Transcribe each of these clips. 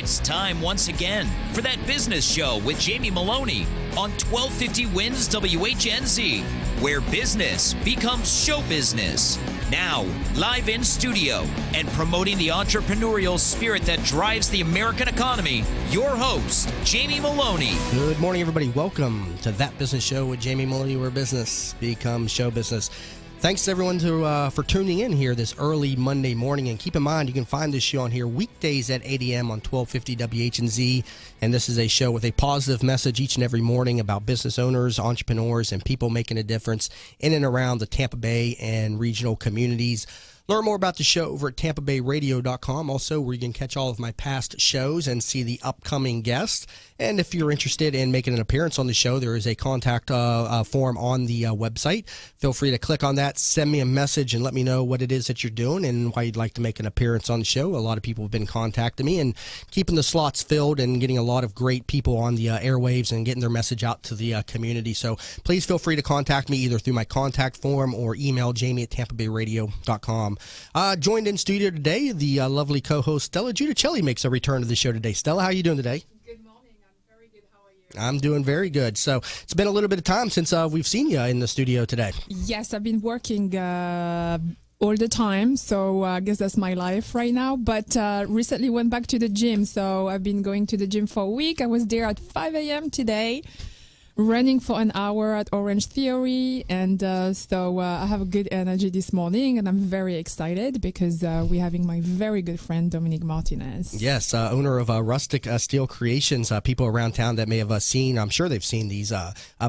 It's time once again for That Business Show with Jamie Meloni on 1250 Wins WHNZ, where business becomes show business. Now, live in studio and promoting the entrepreneurial spirit that drives the American economy, your host, Jamie Meloni. Good morning, everybody. Welcome to That Business Show with Jamie Meloni, where business becomes show business. Thanks to everyone for tuning in here this early Monday morning. And keep in mind, you can find this show on here weekdays at 8 a.m. on 1250 WHNZ. And this is a show with a positive message each and every morning about business owners, entrepreneurs, and people making a difference in and around the Tampa Bay and regional communities. Learn more about the show over at tampabayradio.com, also where you can catch all of my past shows and see the upcoming guests. And if you're interested in making an appearance on the show, there is a contact form on the website. Feel free to click on that, send me a message, and let me know what it is that you're doing and why you'd like to make an appearance on the show. A lot of people have been contacting me and keeping the slots filled and getting a lot of great people on the airwaves and getting their message out to the community. So please feel free to contact me either through my contact form or email Jamie at tampabayradio.com. Joined in studio today, the lovely co-host Stella Giudicelli makes a return to the show today. Stella, how are you doing today? Good morning. I'm very good. How are you? I'm doing very good. So it's been a little bit of time since we've seen you in the studio today. Yes, I've been working all the time, so I guess that's my life right now. But recently went back to the gym, so I've been going to the gym for a week. I was there at 5 a.m. today, running for an hour at Orange Theory, and so I have a good energy this morning, and I'm very excited because we're having my very good friend Dominique Martinez. Yes, owner of Rustic Steel Creations. People around town that may have seen, I'm sure they've seen these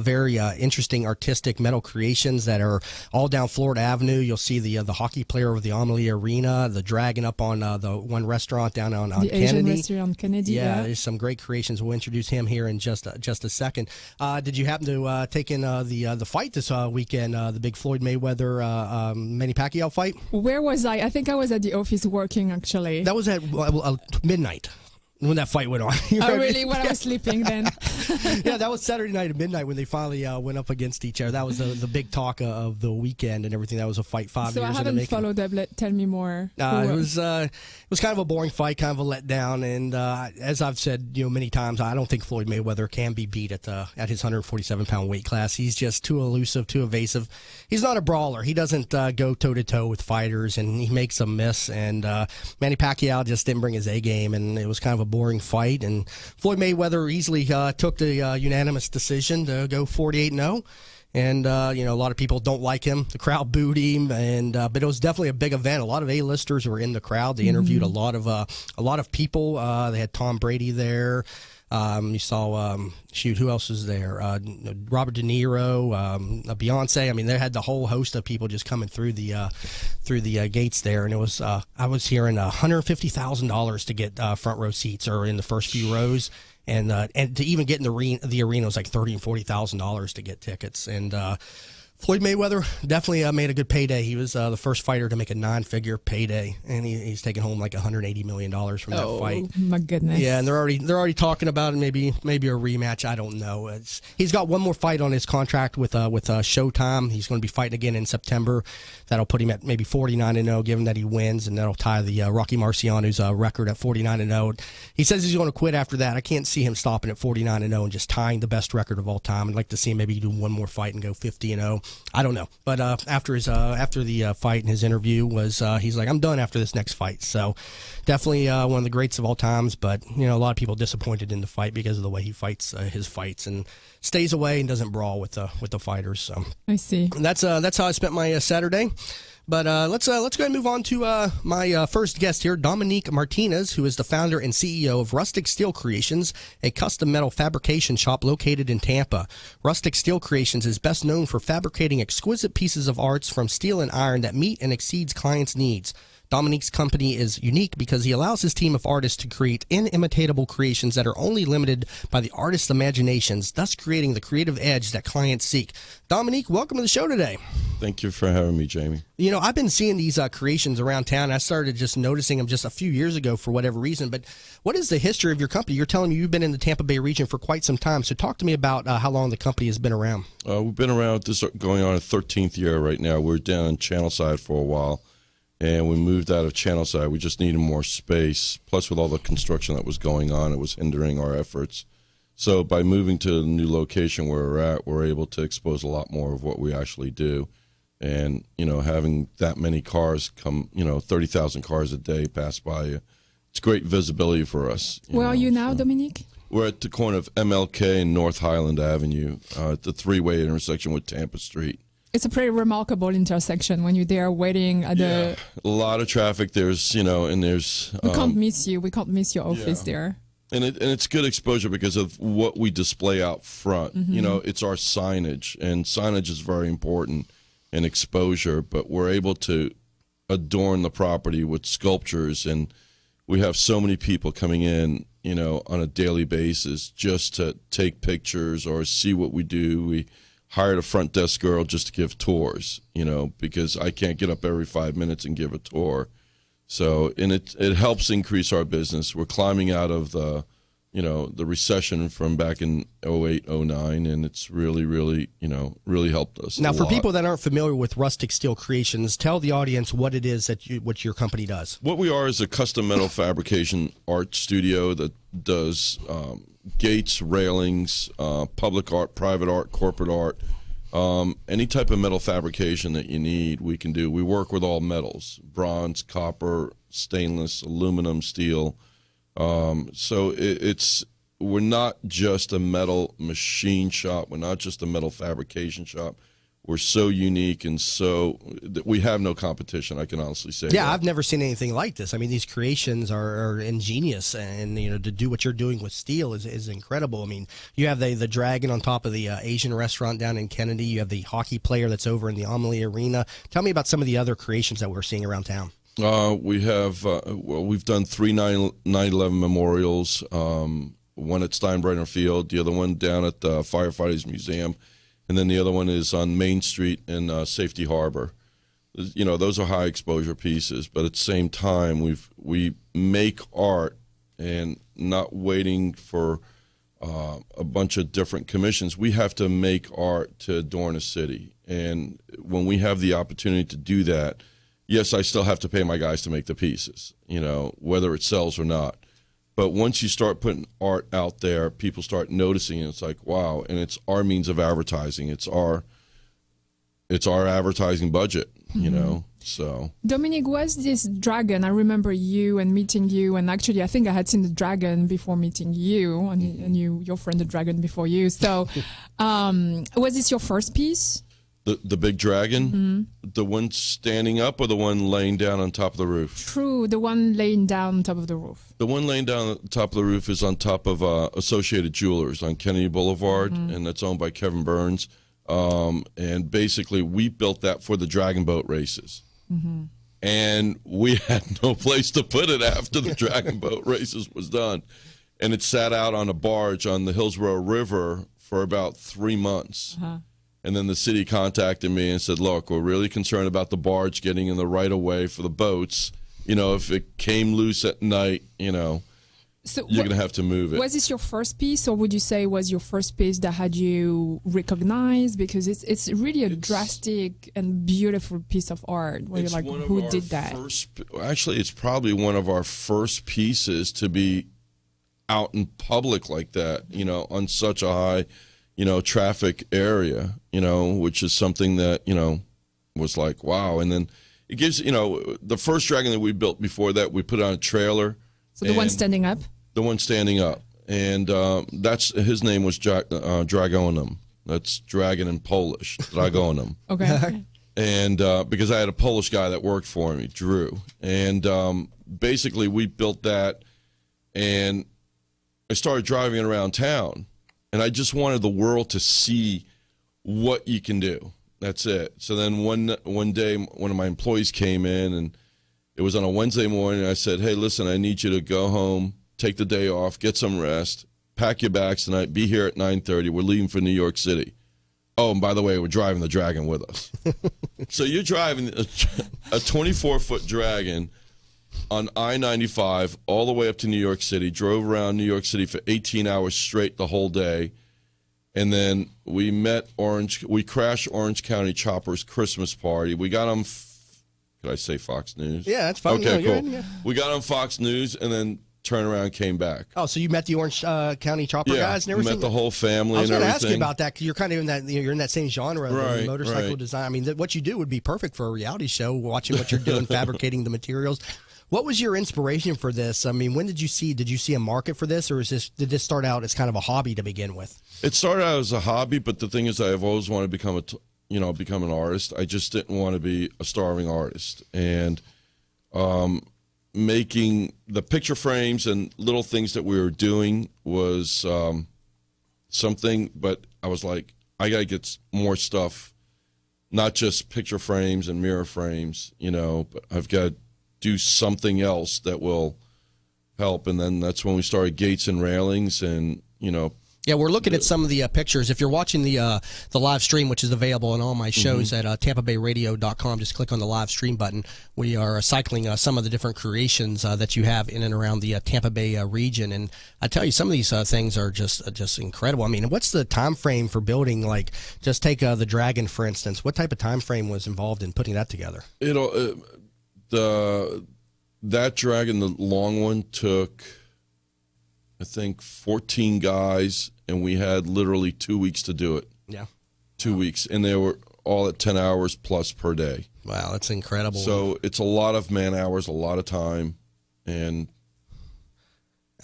very interesting artistic metal creations that are all down Florida Avenue. You'll see the hockey player with the Amelie Arena, the dragon up on the one restaurant down on the Kennedy. Asian restaurant Kennedy. Yeah, there's some great creations. We'll introduce him here in just a second. Did you happen to take in the fight this weekend, the big Floyd Mayweather Manny Pacquiao fight? Where was I? I think I was at the office working, actually. That was at midnight when that fight went on. Oh, really? When I was sleeping then? Yeah, that was Saturday night at midnight when they finally went up against each other. That was the big talk of the weekend and everything. That was a fight 5 years in the making. So I haven't followed up. Tell me more. It was kind of a boring fight, kind of a letdown. And as I've said many times, I don't think Floyd Mayweather can be beat at his 147-pound weight class. He's just too elusive, too evasive. He's not a brawler. He doesn't go toe-to-toe with fighters, and he makes them miss. And Manny Pacquiao just didn't bring his A game, and it was kind of a boring fight. And Floyd Mayweather easily took the unanimous decision to go 48-0. And a lot of people don't like him. The crowd booed him, and but it was definitely a big event. A lot of A-listers were in the crowd. They interviewed a lot of people. They had Tom Brady there. You saw who else was there? Robert De Niro, Beyonce. I mean, they had the whole host of people just coming through the gates there, and it was I was hearing $150,000 to get front row seats or in the first few rows. And to even get in the arena was like $30,000 and $40,000 to get tickets. And Floyd Mayweather definitely made a good payday. He was the first fighter to make a 9-figure payday, and he's taking home like $180 million from that fight. Oh my goodness! Yeah, and they're already talking about it, maybe a rematch. I don't know. He's got one more fight on his contract with Showtime. He's going to be fighting again in September. That'll put him at maybe 49-0, given that he wins, and that'll tie the Rocky Marciano's record at 49-0. He says he's going to quit after that. I can't see him stopping at 49-0 and just tying the best record of all time. I'd like to see him maybe do one more fight and go 50-0. I don't know, but after the fight and his interview was he's like, I'm done after this next fight. So definitely one of the greats of all times. But a lot of people disappointed in the fight because of the way he fights his fights and stays away and doesn't brawl with the fighters. So I see. And that's how I spent my Saturday. But let's go ahead and move on to my first guest here, Dominique Martinez, who is the founder and CEO of Rustic Steel Creations, a custom metal fabrication shop located in Tampa. Rustic Steel Creations is best known for fabricating exquisite pieces of arts from steel and iron that meet and exceeds clients' needs. Dominique's company is unique because he allows his team of artists to create inimitatable creations that are only limited by the artist's imaginations, thus creating the creative edge that clients seek. Dominique, welcome to the show today. Thank you for having me, Jamie. I've been seeing these creations around town. I started just noticing them just a few years ago for whatever reason. But what is the history of your company? You're telling me you've been in the Tampa Bay region for quite some time. So talk to me about how long the company has been around. We've been around, this going on our 13th year right now. We're down in Channelside for a while. and we moved out of Channelside. We just needed more space. Plus, with all the construction that was going on, it was hindering our efforts. So by moving to the new location where we're at, we're able to expose a lot more of what we actually do. And, having that many cars come, 30,000 cars a day pass by you, it's great visibility for us. Where are you now, Dominique? We're at the corner of MLK and North Highland Avenue, at the three-way intersection with Tampa Street. It's a pretty remarkable intersection when you're there waiting at a lot of traffic. There's, and there's... We can't miss you. We can't miss your office there. And it's good exposure because of what we display out front. Mm-hmm. It's our signage, and signage is very important in exposure, but we're able to adorn the property with sculptures, and we have so many people coming in, on a daily basis just to take pictures or see what we do. We hired a front desk girl just to give tours, because I can't get up every 5 minutes and give a tour. So, and it helps increase our business. We're climbing out of the recession from back in 08, 09, and it's really, really, really helped us. Now, for people that aren't familiar with Rustic Steel Creations, tell the audience what it is what your company does. What we are is a custom metal fabrication art studio that does gates, railings, public art, private art, corporate art. Any type of metal fabrication that you need, we can do. We work with all metals: bronze, copper, stainless, aluminum, steel. So we're not just a metal machine shop. We're not just a metal fabrication shop. We're so unique, and so we have no competition. I can honestly say. Yeah, that. I've never seen anything like this. I mean, these creations are ingenious, and to do what you're doing with steel is incredible. I mean, you have the dragon on top of the Asian restaurant down in Kennedy. You have the hockey player that's over in the Amelie Arena. Tell me about some of the other creations that we're seeing around town. We have we've done 3 9/11 memorials. One at Steinbrenner Field, the other one down at the Firefighters Museum, and then the other one is on Main Street in Safety Harbor. Those are high exposure pieces, but at the same time, we make art and not waiting for a bunch of different commissions. We have to make art to adorn a city, and when we have the opportunity to do that, yes, I still have to pay my guys to make the pieces, whether it sells or not. But once you start putting art out there, people start noticing it. It's like, wow, and it's our means of advertising. It's our advertising budget, so. Dominique, was this dragon? I remember you and meeting you, and actually I think I had seen the dragon before meeting you, and your friend the dragon before you. So was this your first piece? The big dragon, the one standing up or the one laying down on top of the roof? True, the one laying down on top of the roof. The one laying down on top of the roof is on top of Associated Jewelers on Kennedy Boulevard, and that's owned by Kevin Burns. And basically, we built that for the Dragon Boat races. And we had no place to put it after the Dragon Boat races was done. And it sat out on a barge on the Hillsborough River for about 3 months. And then the city contacted me and said, look, we're really concerned about the barge getting in the right-of-way for the boats. If it came loose at night, so you're going to have to move it. Was this your first piece, or would you say it was your first piece that had you recognized? Because it's really a drastic and beautiful piece of art. Where you're like, who did that? Actually, it's probably one of our first pieces to be out in public like that, on such a high traffic area, which is something that, was like, wow. And then it gives, the first dragon that we built before that, we put on a trailer. So the one standing up? The one standing up. And his name was Dragonum. That's dragon in Polish, Dragonum. Okay. And because I had a Polish guy that worked for me, Drew. And basically we built that, and I started driving it around town. And I just wanted the world to see what you can do. That's it. So then one day, one of my employees came in, and it was on a Wednesday morning. I said, hey, listen, I need you to go home, take the day off, get some rest, pack your bags tonight, be here at 9:30. We're leaving for New York City. Oh, and by the way, we're driving the dragon with us. So you're driving a 24-foot dragon on I-95 all the way up to New York City, drove around New York City for 18 hours straight the whole day, and then we crashed Orange County Chopper's Christmas party. We got them Could I say Fox News? Yeah, that's fine. Okay, cool. Yeah. We got on Fox News and then turned around and came back. Oh, so you met the Orange County Chopper guys and everything? Met the whole family and everything. I was going to ask you about that because you're kind of in that, you're in that same genre, Right, the motorcycle right. design. I mean, what you do would be perfect for a reality show, watching what you're doing, fabricating the materials. What was your inspiration for this? I mean, when did you see a market for this, or did this start out as kind of a hobby to begin with? It started out as a hobby, but the thing is, I've always wanted to become an artist. I just didn't want to be a starving artist, and making the picture frames and little things that we were doing was something. But I was like, I got to get more stuff, not just picture frames and mirror frames, but I've got to do something else that will help. And then that's when we started Gates and Railings, and Yeah, we're looking at some of the pictures. If you're watching the live stream, which is available on all my shows at TampaBayRadio.com, just click on the live stream button. We are cycling some of the different creations that you have in and around the Tampa Bay region, and I tell you, some of these things are just incredible. I mean, what's the time frame for building? Like, just take the Dragon for instance. What type of time frame was involved in putting that together? That Dragon, the long one, took, I think, 14 guys, and we had literally 2 weeks to do it. Yeah. 2 weeks. And they were all at 10 hours plus per day. Wow, that's incredible. So it's a lot of man hours, a lot of time. And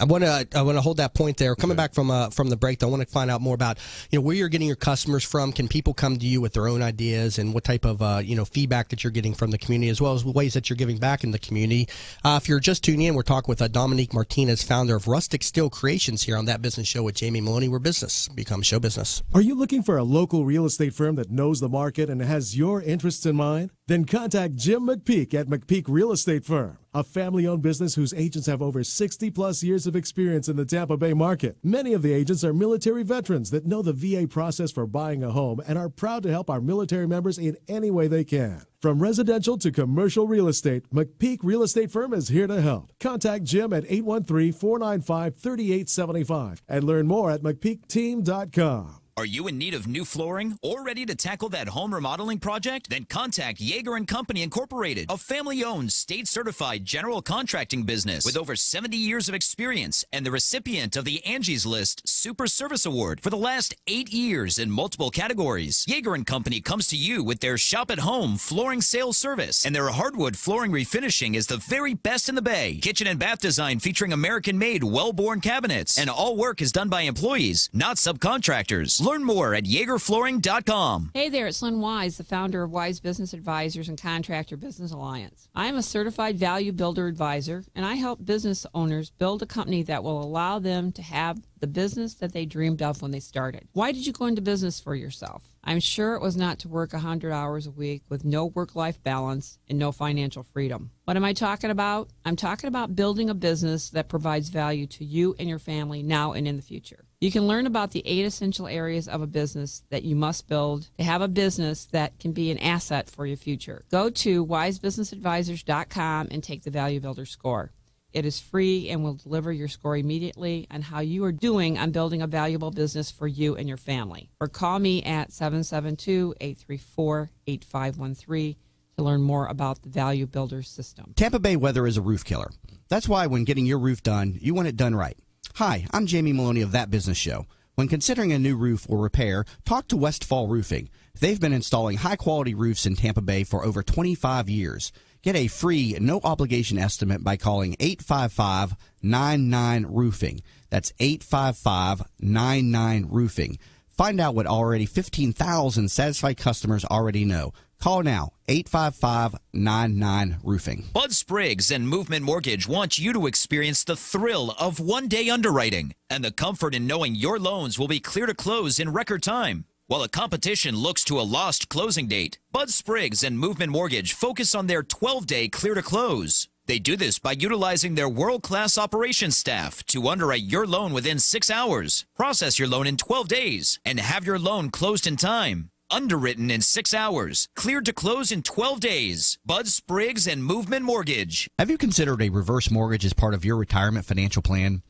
I want to hold that point there. Coming back from the break, though, I want to find out more about where you're getting your customers from. Can people come to you with their own ideas, and what type of feedback that you're getting from the community, as well as ways that you're giving back in the community. If you're just tuning in, we're talking with Dominique Martinez, founder of Rustic Steel Creations, here on That Business Show with Jamie Meloni, where business becomes show business. Are you looking for a local real estate firm that knows the market and has your interests in mind? Then contact Jim McPeak at McPeak Real Estate Firm, a family-owned business whose agents have over 60-plus years of experience in the Tampa Bay market. Many of the agents are military veterans that know the VA process for buying a home and are proud to help our military members in any way they can. From residential to commercial real estate, McPeak Real Estate Firm is here to help. Contact Jim at 813-495-3875 and learn more at McPeakTeam.com. Are you in need of new flooring or ready to tackle that home remodeling project? Then contact Yeager & Company Incorporated, a family-owned, state-certified general contracting business with over 70 years of experience and the recipient of the Angie's List Super Service Award for the last 8 years in multiple categories. Yeager & Company comes to you with their shop-at-home flooring sales service, and their hardwood flooring refinishing is the very best in the Bay. Kitchen and bath design featuring American-made, well-born cabinets, and all work is done by employees, not subcontractors. Learn more at YeagerFlooring.com. Hey there, it's Lynn Wise, the founder of Wise Business Advisors and Contractor Business Alliance. I am a certified value builder advisor, and I help business owners build a company that will allow them to have the business that they dreamed of when they started. Why did you go into business for yourself? I'm sure it was not to work 100 hours a week with no work-life balance and no financial freedom. What am I talking about? I'm talking about building a business that provides value to you and your family now and in the future. You can learn about the 8 essential areas of a business that you must build to have a business that can be an asset for your future. Go to wisebusinessadvisors.com and take the Value Builder score. It is free and will deliver your score immediately on how you are doing on building a valuable business for you and your family. Or call me at 772-834-8513 to learn more about the Value Builder system. Tampa Bay weather is a roof killer. That's why when getting your roof done, you want it done right. Hi, I'm Jamie Meloni of That Business Show. When considering a new roof or repair, talk to Westfall Roofing. They've been installing high-quality roofs in Tampa Bay for over 25 years. Get a free, no-obligation estimate by calling 855-99-ROOFING. That's 855-99-ROOFING. Find out what already 15,000 satisfied customers already know. Call now, 855-99-ROOFING. Bud Spriggs and Movement Mortgage want you to experience the thrill of one-day underwriting and the comfort in knowing your loans will be clear to close in record time. While the competition looks to a lost closing date, Bud Spriggs and Movement Mortgage focus on their 12-day clear to close. They do this by utilizing their world-class operations staff to underwrite your loan within 6 hours, process your loan in 12 days, and have your loan closed in time. Underwritten in 6 hours, cleared to close in 12 days. Bud Spriggs and Movement Mortgage. Have you considered a reverse mortgage as part of your retirement financial plan?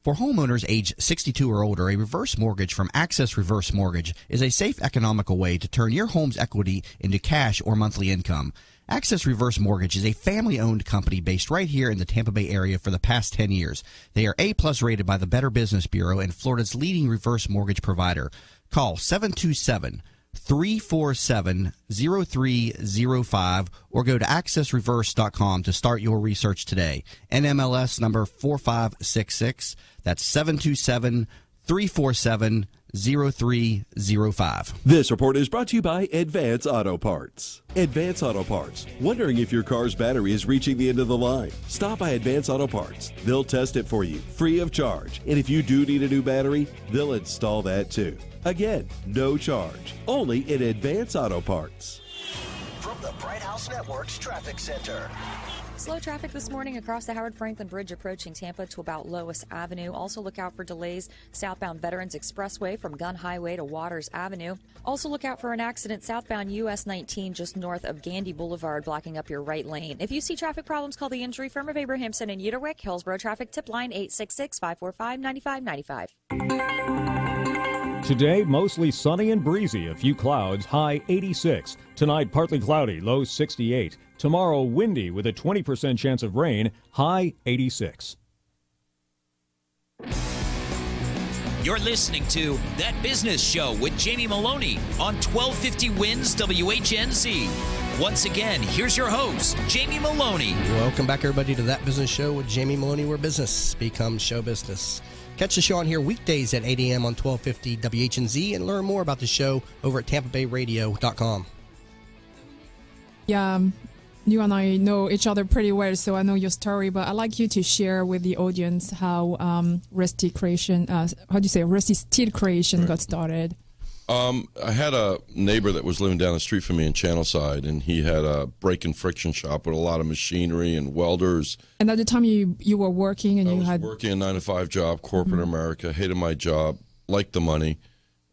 For homeowners age 62 or older, a reverse mortgage from Access Reverse Mortgage is a safe, economical way to turn your home's equity into cash or monthly income. Access Reverse Mortgage is a family-owned company based right here in the Tampa Bay area for the past 10 years. They are A-plus rated by the Better Business Bureau and Florida's leading reverse mortgage provider. Call 727-347-0305 or go to accessreverse.com to start your research today. NMLS number 4566. That's 727-347-0305. This report is brought to you by Advance Auto Parts. Advance Auto Parts. Wondering if your car's battery is reaching the end of the line? Stop by Advance Auto Parts. They'll test it for you, free of charge. And if you do need a new battery, they'll install that too. Again, no charge. Only at Advance Auto Parts. From the Bright House Network's Traffic Center. Slow traffic this morning across the Howard Franklin Bridge approaching Tampa to about Lois Avenue. Also look out for delays southbound Veterans Expressway from Gun Highway to Waters Avenue. Also look out for an accident southbound US 19 just north of Gandy Boulevard blocking up your right lane. If you see traffic problems, call the injury firm of Abrahamson in Uterwick. Hillsborough traffic tip line 866-545-9595. Today, mostly sunny and breezy, a few clouds, high 86. Tonight, partly cloudy, low 68. Tomorrow, windy with a 20% chance of rain, high 86. You're listening to That Business Show with Jamie Maloney on 1250 Wins WHNZ. Once again, here's your host, Jamie Maloney. Welcome back, everybody, to That Business Show with Jamie Maloney, where business becomes show business. Catch the show on here weekdays at 8 a.m. on 1250 WHNZ and learn more about the show over at TampaBayRadio.com. Yeah, you and I know each other pretty well, so I know your story, but I'd like you to share with the audience how Rusty Creation, Rusty Steel Creation got started. I had a neighbor that was living down the street from me in Channelside, and he had a brake and friction shop with a lot of machinery and welders. And at the time you were working and I you was had... working a 9-to-5 job, corporate America, hated my job, liked the money,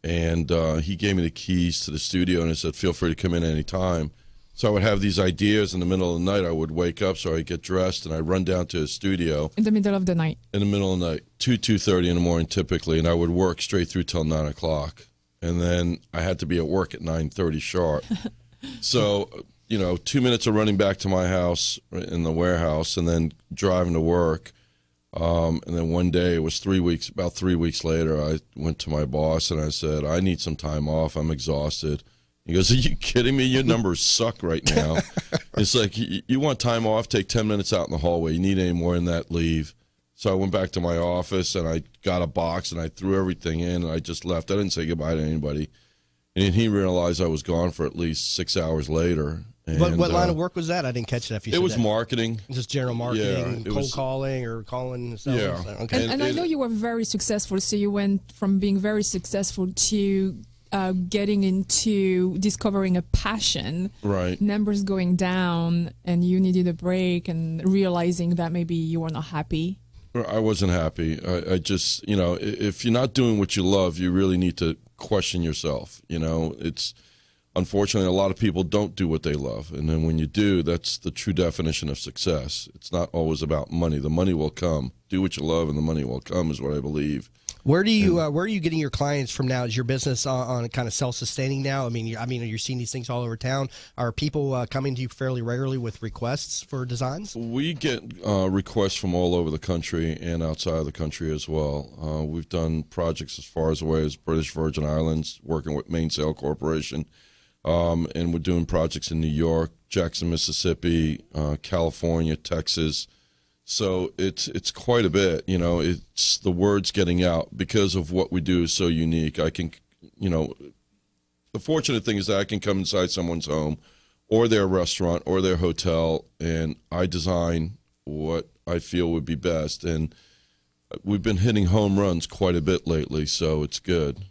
and he gave me the keys to the studio and he said, feel free to come in any time. So I would have these ideas in the middle of the night. I would wake up, so I'd get dressed, and I'd run down to his studio. In the middle of the night? In the middle of the night, 2:30 in the morning typically, and I would work straight through till 9 o'clock. And then I had to be at work at 9:30 sharp. So, 2 minutes of running back to my house in the warehouse and then driving to work. And then one day, it was about 3 weeks later, I went to my boss and I said, I need some time off. I'm exhausted. He goes, are you kidding me? Your numbers suck right now. It's like, you want time off? Take 10 minutes out in the hallway. You need any more than that, leave. So I went back to my office, and I got a box, and I threw everything in, and I just left. I didn't say goodbye to anybody. And he realized I was gone for at least 6 hours later. And, what line of work was that? I didn't catch that. It was marketing. Just general marketing, cold calling or calling. Yeah. Okay. And I know you were very successful, so you went from being very successful to getting into discovering a passion. Right. Numbers going down, and you needed a break, and realizing that maybe you were not happy. I wasn't happy. I just, if you're not doing what you love, you really need to question yourself. It's unfortunately a lot of people don't do what they love, and then when you do, that's the true definition of success. It's not always about money. The money will come. Do what you love, and the money will come, is what I believe. Where are you getting your clients from now? Is your business on kind of self-sustaining now? I mean, you're seeing these things all over town. Are people coming to you fairly regularly with requests for designs? We get requests from all over the country and outside of the country as well. We've done projects as far away as British Virgin Islands, working with Mainsail Corporation, and we're doing projects in New York, Jackson, Mississippi, California, Texas. So it's quite a bit, it's the word's getting out because of what we do is so unique. I can, the fortunate thing is that I can come inside someone's home or their restaurant or their hotel, and I design what I feel would be best. And we've been hitting home runs quite a bit lately, so it's good.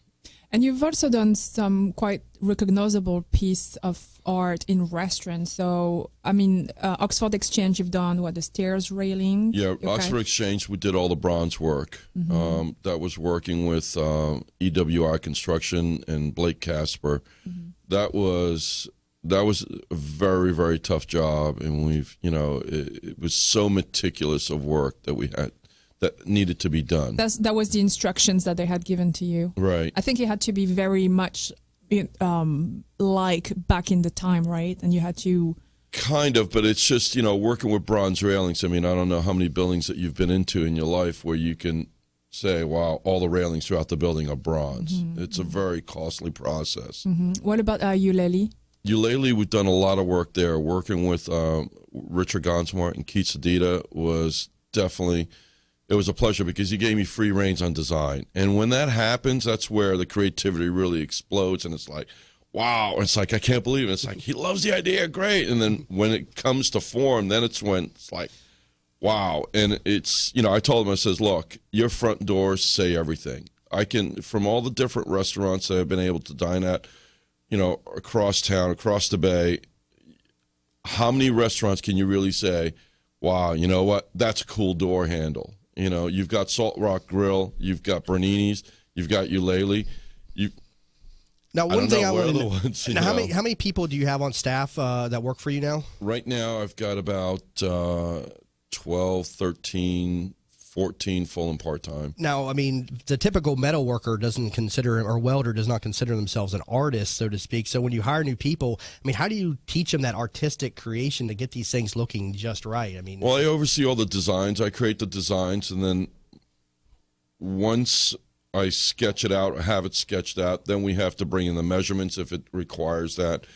And you've also done some quite recognizable piece of art in restaurants. So, Oxford Exchange, you've done, the stairs railing? Yeah, okay. Oxford Exchange, we did all the bronze work. Mm-hmm. That was working with EWI Construction and Blake Casper. Mm-hmm. That was a very, very tough job. And it was so meticulous of work that we had. That needed to be done. That was the instructions that they had given to you. Right. I think it had to be very much like back in the time, right? And you had to Kind of, but it's just, working with bronze railings. I mean, I don't know how many buildings that you've been into in your life where you can say, wow, all the railings throughout the building are bronze. It's a very costly process. What about Eulali? Eulali, we've done a lot of work there. Working with Richard Gonsmart and Keith Sedita was definitely, it was a pleasure because he gave me free reins on design. And when that happens, that's where the creativity really explodes. And it's like, wow. And it's like, I can't believe it. It's like, he loves the idea. Great. And then when it comes to form, then it's when it's like, wow. And it's, I told him, I says, look, your front doors say everything. I can, from all the different restaurants that I've been able to dine at, across town, across the bay, how many restaurants can you really say, wow, you know what, that's a cool door handle? You've got Salt Rock Grill, you've got Bernini's, you've got Eulali. Now, one thing I want to know, how many people do you have on staff that work for you now? Right now, I've got about 12, 13, 14 full and part-time. Now, I mean, the typical metal worker doesn't consider, or welder does not consider themselves an artist, so to speak. So when you hire new people, I mean, how do you teach them that artistic creation to get these things looking just right? I mean, well, I oversee all the designs. I create the designs, and then once I sketch it out, or have it sketched out, then we have to bring in the measurements if it requires that.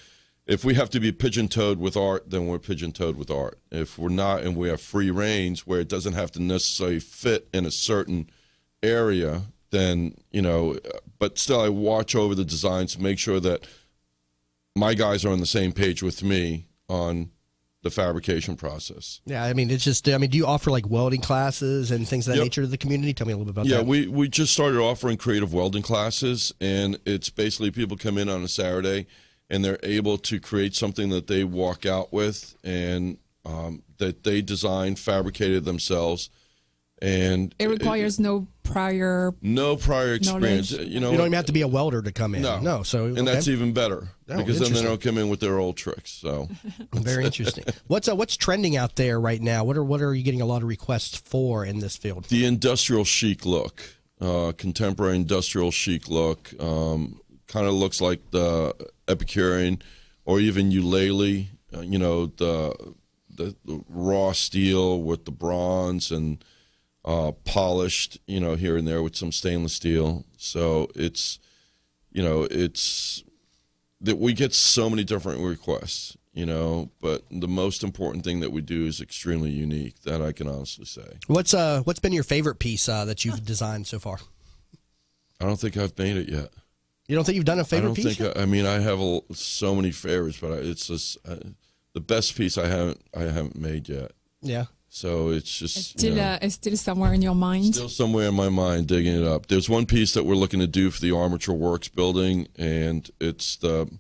If we have to be pigeon-toed with art, then we're pigeon-toed with art. If we're not, and we have free range where it doesn't have to necessarily fit in a certain area, then, but still I watch over the designs to make sure that my guys are on the same page with me on the fabrication process. Yeah, I mean, it's just, do you offer like welding classes and things of that nature to the community? Tell me a little bit about that. Yeah, we just started offering creative welding classes, and it's basically people come in on a Saturday and they're able to create something that they walk out with and that they designed, fabricated themselves. And it requires no prior experience. You don't even have to be a welder to come in. No. So and that's even better because then they don't come in with their old tricks. So very interesting. What's trending out there right now? What are you getting a lot of requests for in this field? The industrial chic look, contemporary industrial chic look. Kind of looks like the Epicurean or even Eulali, the raw steel with the bronze and polished, here and there with some stainless steel. So it's that we get so many different requests, but the most important thing that we do is extremely unique, that I can honestly say. What's been your favorite piece that you've designed so far? I don't think I've made it yet. You don't think you've done a favorite piece? I have so many favorites, but it's just the best piece I haven't made yet. Yeah. So it's just it's still somewhere in your mind. Still somewhere in my mind, digging it up. There's one piece that we're looking to do for the Armature Works building, and it's the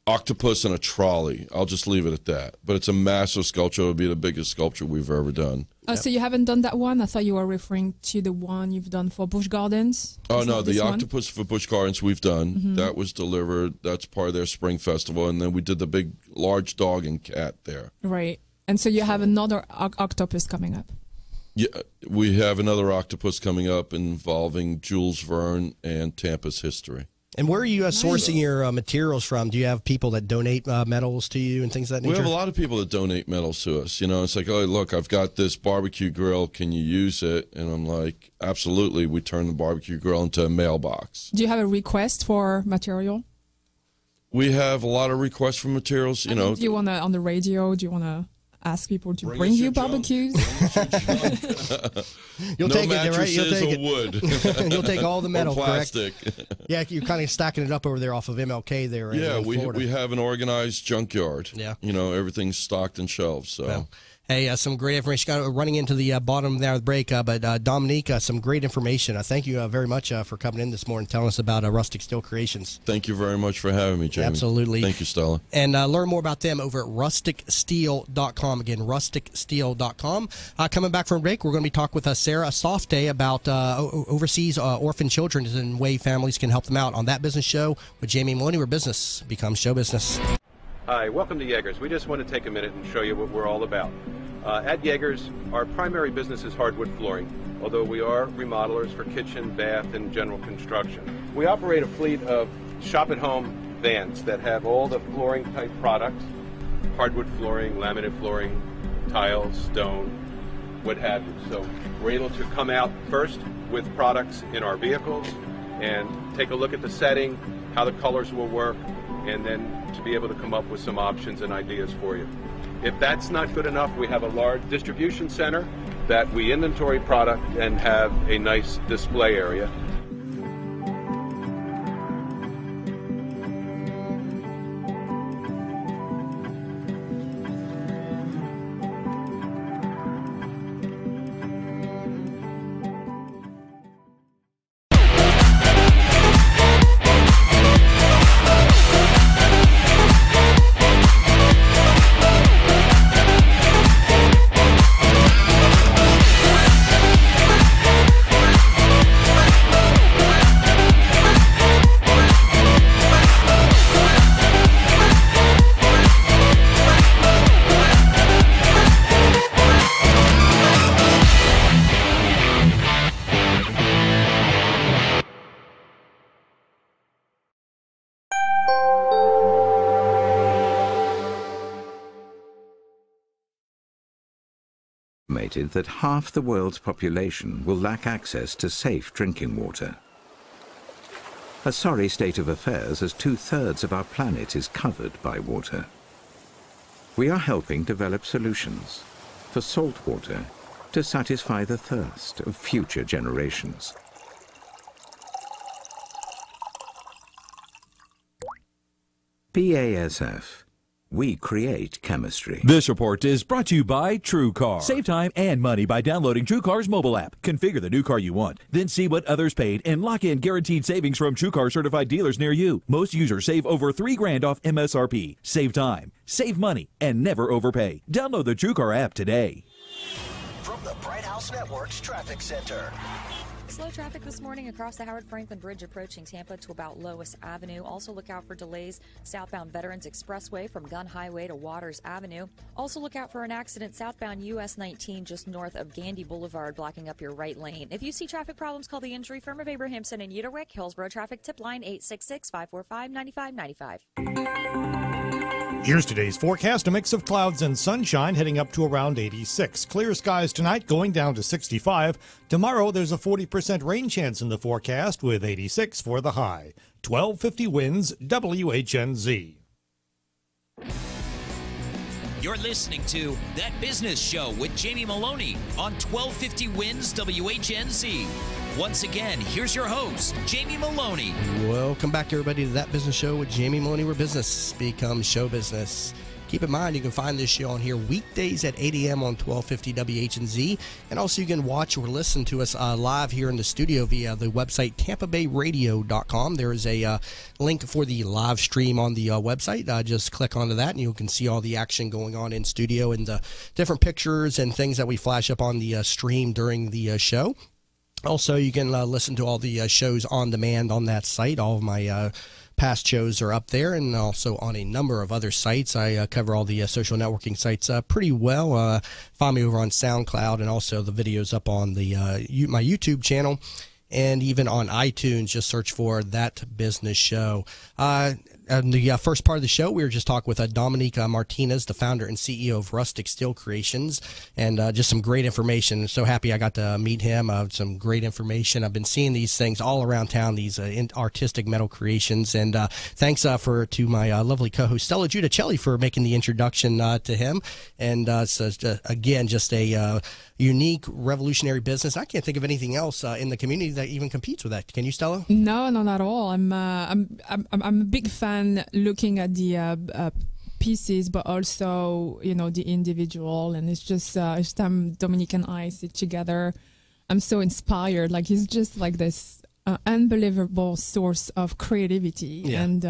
octopus and a trolley. I'll just leave it at that. But it's a massive sculpture. It'll be the biggest sculpture we've ever done. So you haven't done that one? I thought you were referring to the one you've done for Busch Gardens. Oh, no, the octopus for Busch Gardens we've done. Mm-hmm. That was delivered. That's part of their spring festival. And then we did the large dog and cat there. Right. And so you have another octopus coming up. Yeah, we have another octopus coming up involving Jules Verne and Tampa's history. And where are you sourcing your materials from? Do you have people that donate metals to you and things of that nature? We have a lot of people that donate metals to us. It's like, oh, look, I've got this barbecue grill. Can you use it? And I'm like, absolutely. We turn the barbecue grill into a mailbox. Do you have a request for material? We have a lot of requests for materials. Do you want to, on the radio, do you want to ask people to bring you barbecues? You'll take it, right? You'll take it. Wood. You'll take all the metal, or plastic. Correct? Yeah, you're kind of stacking it up over there off of MLK there. Yeah, in Florida. we have an organized junkyard. Yeah. Everything's stocked and shelved. So. Well, hey, some great information. Running into the bottom there of the break, but Dominique, some great information. Thank you very much for coming in this morning, telling us about Rustic Steel Creations. Thank you very much for having me, Jamie. Absolutely. Thank you, Stella. And learn more about them over at rusticsteel.com. Again, rusticsteel.com. Coming back from break, we're going to be talking with Sarah Softe about overseas orphan children and way families can help them out on That Business Show with Jamie Maloney, where business becomes show business. Hi, welcome to Yeager's. We just want to take a minute and show you what we're all about. At Yeager's, our primary business is hardwood flooring, although we are remodelers for kitchen, bath, and general construction. We operate a fleet of shop-at-home vans that have all the flooring-type products, hardwood flooring, laminate flooring, tile, stone, what have you. So we're able to come out first with products in our vehicles and take a look at the setting, how the colors will work, and then to be able to come up with some options and ideas for you. If that's not good enough, we have a large distribution center that we inventory product and have a nice display area. Estimated that half the world's population will lack access to safe drinking water. A sorry state of affairs, as 2/3 of our planet is covered by water. We are helping develop solutions for salt water to satisfy the thirst of future generations. BASF. We create chemistry. This report is brought to you by TrueCar. Save time and money by downloading TrueCar's mobile app. Configure the new car you want, then see what others paid and lock in guaranteed savings from TrueCar certified dealers near you. Most users save over $3,000 off MSRP. Save time, save money, and never overpay. Download the TrueCar app today. From the Bright House Network's Traffic Center. Slow traffic this morning across the Howard Franklin Bridge approaching Tampa to about Lois Avenue. Also look out for delays southbound Veterans Expressway from Gun Highway to Waters Avenue. Also look out for an accident southbound US 19 just north of Gandy Boulevard blocking up your right lane. If you see traffic problems, call the injury firm of Abrahamson and Uterwick. Hillsborough Traffic Tip Line 866-545-9595. Here's today's forecast. A mix of clouds and sunshine heading up to around 86. Clear skies tonight going down to 65. Tomorrow there's a 40% rain chance in the forecast with 86 for the high. 1250 winds, WHNZ. You're listening to That Business Show with Jamie Maloney on 1250 Winds WHNZ. Once again, here's your host, Jamie Maloney. Welcome back, everybody, to That Business Show with Jamie Maloney, where business becomes show business. Keep in mind, you can find this show on here weekdays at 8 a.m. on 1250 WHNZ. And also you can watch or listen to us live here in the studio via the website tampabayradio.com. There is a link for the live stream on the website. Just click onto that and you can see all the action going on in studio and the different pictures and things that we flash up on the stream during the show. Also, you can listen to all the shows on demand on that site. All of my past shows are up there, and also on a number of other sites. I cover all the social networking sites pretty well. Find me over on SoundCloud, and also the videos up on the my YouTube channel, and even on iTunes. Just search for That Business Show. In the first part of the show, we were just talking with Dominique Martinez, the founder and CEO of Rustic Steel Creations, and just some great information. So happy I got to meet him. Some great information. I've been seeing these things all around town, these artistic metal creations. And thanks to my lovely co-host Stella Giudicelli for making the introduction to him. And so again, just a unique, revolutionary business. I can't think of anything else in the community that even competes with that. Can you, Stella? No, not at all. I'm a big fan looking at the pieces, but also the individual. And it's just each time Dominique and I sit together, I'm so inspired. Like he's just like this unbelievable source of creativity. Yeah. And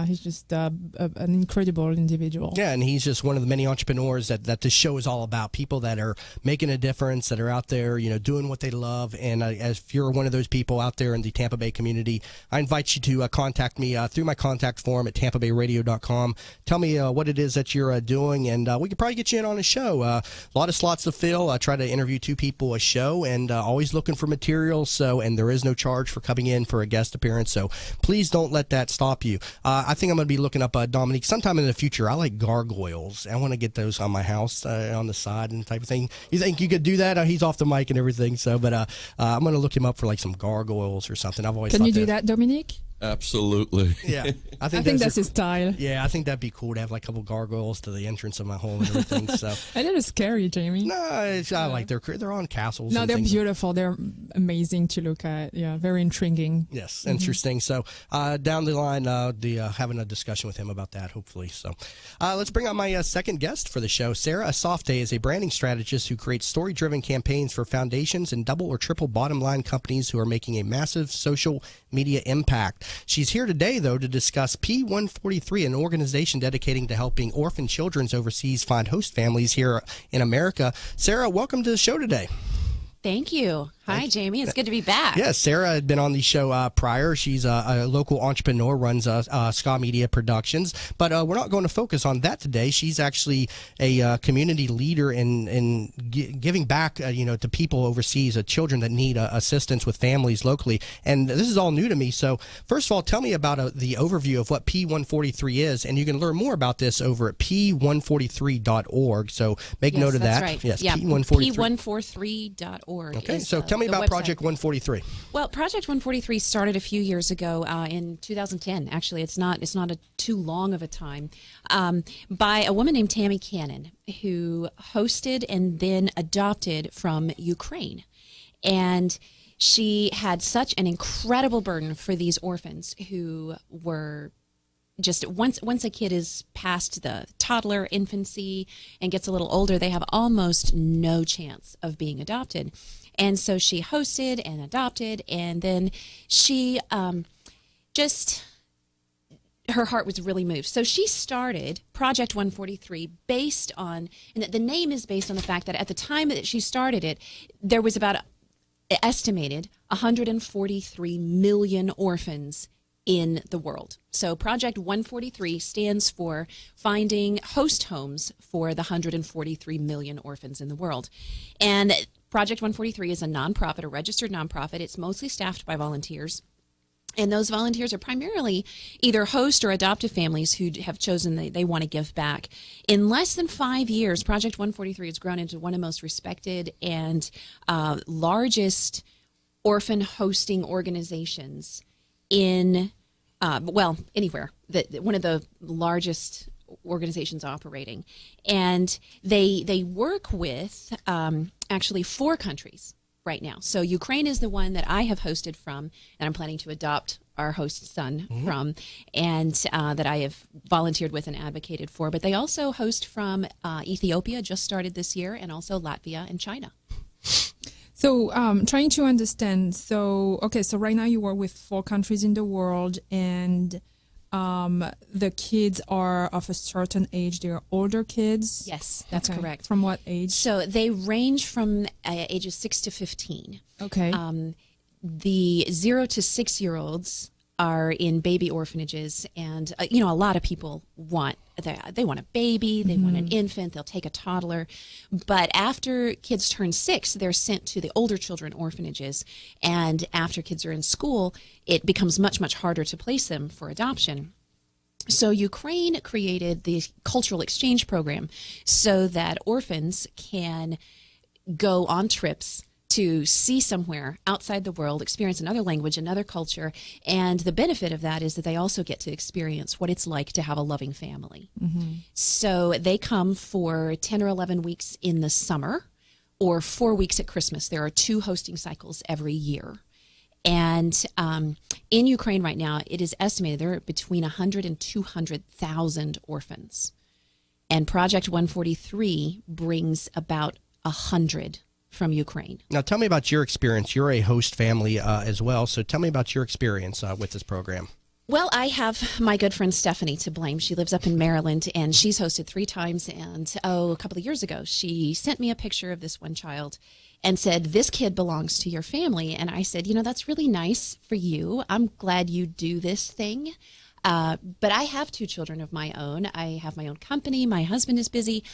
he's just an incredible individual. Yeah, and he's just one of the many entrepreneurs that this show is all about. People that are making a difference, that are out there, doing what they love. And if you're one of those people out there in the Tampa Bay community, I invite you to contact me through my contact form at tampabayradio.com. Tell me what it is that you're doing, and we could probably get you in on a show. A lot of slots to fill. I try to interview 2 people a show, and always looking for material. And there is no charge for for coming in for a guest appearance. So please don't let that stop you. I think I'm going to be looking up Dominique sometime in the future. I like gargoyles. I want to get those on my house on the side and type of thing. You think you could do that? He's off the mic and everything. So, but I'm going to look him up for like some gargoyles or something. I've always Can thought you do that, Dominique? Absolutely. Yeah, I think that's his style. Yeah, I think that'd be cool to have like a couple gargoyles to the entrance of my home and everything. So a little scary, Jamie. No, I like they're on castles. No, and they're things. Beautiful. They're amazing to look at. Yeah, very intriguing. Yes, interesting. So down the line, having a discussion with him about that, hopefully. So let's bring on my second guest for the show. Sarah Asofte is a branding strategist who creates story-driven campaigns for foundations and double or triple bottom line companies who are making a massive social media impact. She's here today, though, to discuss P143, an organization dedicating to helping orphan children overseas find host families here in America. Sarah, welcome to the show today. Thank you. Hi, Jamie. It's good to be back. Yes, Sarah had been on the show prior. She's a local entrepreneur, runs Ska Media Productions. But we're not going to focus on that today. She's actually a community leader in giving back, to people overseas, children that need assistance with families locally. And this is all new to me. So first of all, tell me about the overview of what P143 is. And you can learn more about this over at p143.org. So make note of that. Right. Yes, yeah, P143. P143.org. Okay, so tell me about website. Project 143. Well, Project 143 started a few years ago in 2010. Actually, it's not too long of a time, by a woman named Tammy Cannon, who hosted and then adopted from Ukraine. And she had such an incredible burden for these orphans who were just once a kid is past the toddler infancy and gets a little older, they have almost no chance of being adopted. And so she hosted and adopted, and then she her heart was really moved. So she started Project 143 based on, and the name is based on the fact that at the time that she started it, there was about estimated 143 million orphans in the world. So Project 143 stands for finding host homes for the 143 million orphans in the world. And Project 143 is a nonprofit, a registered nonprofit. It's mostly staffed by volunteers. And those volunteers are primarily either host or adoptive families who have chosen they want to give back. In less than 5 years, Project 143 has grown into one of the most respected and largest orphan hosting organizations in, anywhere. One of the largest organizations operating. And they work with actually 4 countries right now. So Ukraine is the one that I have hosted from, and I'm planning to adopt our host son from, and that I have volunteered with and advocated for. But they also host from Ethiopia, just started this year, and also Latvia and China. So trying to understand, so right now you are with 4 countries in the world, and the kids are of a certain age. They're older kids? Yes, that's correct. From what age? So they range from ages 6 to 15. Okay. The 0 to 6-year-olds are in baby orphanages, and a lot of people want they want a baby, they want an infant, they'll take a toddler, but after kids turn 6, they're sent to the older children orphanages, and after kids are in school, it becomes much harder to place them for adoption. So Ukraine created the cultural exchange program so that orphans can go on trips to see somewhere outside the world, experience another language, another culture, and the benefit of that is that they also get to experience what it's like to have a loving family. So they come for 10 or 11 weeks in the summer or 4 weeks at Christmas. There are 2 hosting cycles every year. And in Ukraine right now, it is estimated there are between 100 and 200,000 orphans. And Project 143 brings about 100 from Ukraine. Now, tell me about your experience. You're a host family as well, so tell me about your experience with this program. Well, I have my good friend Stephanie to blame. She lives up in Maryland, and she's hosted 3 times. And, a couple of years ago, she sent me a picture of this one child and said, "This kid belongs to your family." And I said, that's really nice for you. I'm glad you do this thing. But I have 2 children of my own. I have my own company. My husband is busy.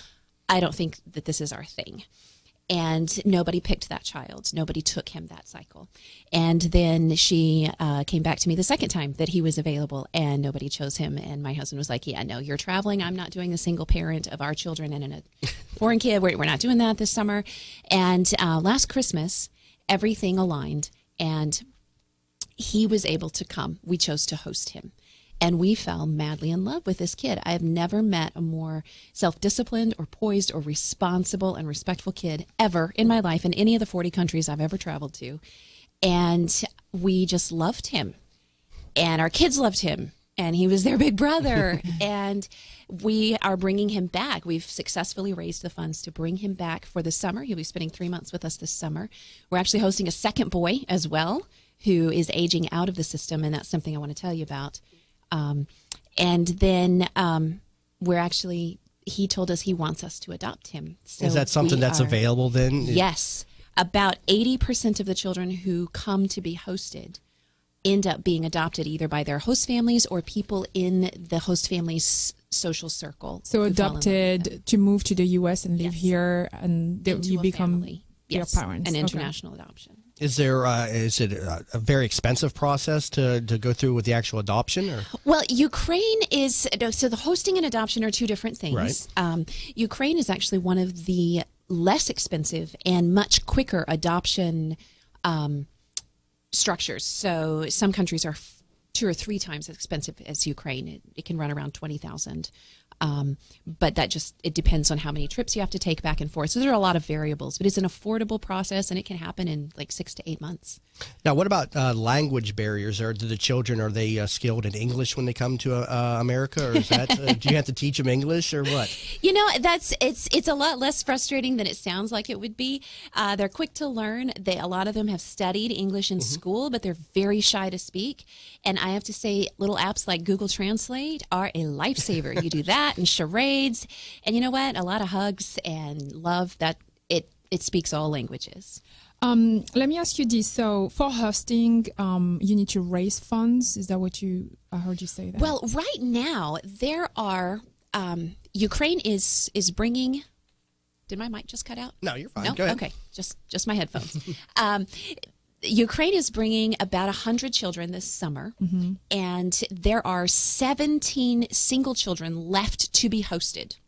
I don't think that this is our thing. And nobody picked that child. Nobody took him that cycle. And then she came back to me the second time that he was available, and nobody chose him. And my husband was like, yeah, no, you're traveling. I'm not doing the single parent of our children and a foreign kid. We're not doing that this summer. And last Christmas, everything aligned, and he was able to come. We chose to host him. And we fell madly in love with this kid. I have never met a more self-disciplined or poised or responsible and respectful kid ever in my life in any of the 40 countries I've ever traveled to. And we just loved him. And our kids loved him. And he was their big brother. And we are bringing him back. We've successfully raised the funds to bring him back for the summer. He'll be spending 3 months with us this summer. We're actually hosting a second boy as well, who is aging out of the system. And that's something I want to tell you about. And then he told us he wants us to adopt him. So is that something that's available then? Yes. About 80% of the children who come to be hosted end up being adopted either by their host families or people in the host family's social circle. So adopted to move to the U.S. and live here, and you become their parents. An international adoption. Is it a very expensive process to go through with the actual adoption? Or? Well, Ukraine is, so the hosting and adoption are two different things. Right. Ukraine is actually one of the less expensive and much quicker adoption structures. So some countries are 2 or 3 times as expensive as Ukraine. It can run around $20,000. But it depends on how many trips you have to take back and forth. So there are a lot of variables, but it's an affordable process, and it can happen in like 6 to 8 months. Now, what about language barriers? Are the children, are they skilled in English when they come to America, or is that do you have to teach them English or what? You know, it's a lot less frustrating than it sounds like it would be. They're quick to learn. A lot of them have studied English in school, but they're very shy to speak. And I have to say, little apps like Google Translate are a lifesaver. You do that and charades, and you know what? A lot of hugs and love. That it speaks all languages. Let me ask you this. So for hosting, you need to raise funds. Is that what I heard you say that? Well, right now there are, Ukraine is bringing, did my mic just cut out? No, you're fine. No? Go ahead. Okay. Just my headphones. Ukraine is bringing about 100 children this summer, and there are 17 single children left to be hosted.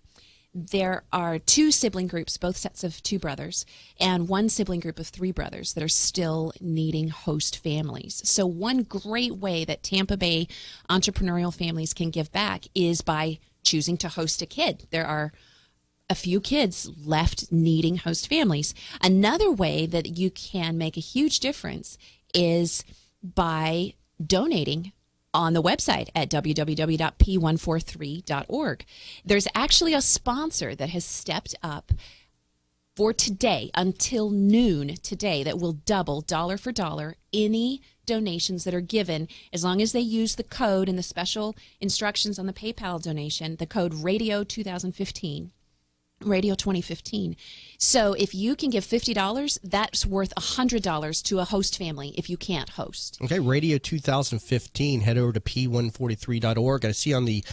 There are 2 sibling groups, both sets of 2 brothers, and 1 sibling group of 3 brothers that are still needing host families. So one great way that Tampa Bay entrepreneurial families can give back is by choosing to host a kid. There are a few kids left needing host families. Another way that you can make a huge difference is by donating on the website at www.p143.org. There's actually a sponsor that has stepped up for today until noon today that will double dollar for dollar any donations that are given as long as they use the code and the special instructions on the PayPal donation, the code Radio 2015. Radio 2015. So if you can give $50, that's worth $100 to a host family if you can't host. Okay, Radio 2015. Head over to p143.org. I see on the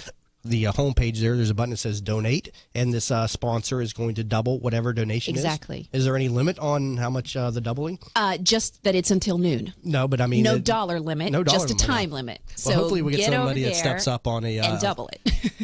homepage there's a button that says donate, and this sponsor is going to double whatever donation Exactly. Is there any limit on how much the doubling? Just that it's until noon. No, but I mean... No dollar limit, just a time limit. Well, so hopefully we get somebody that there steps up on a... and double it.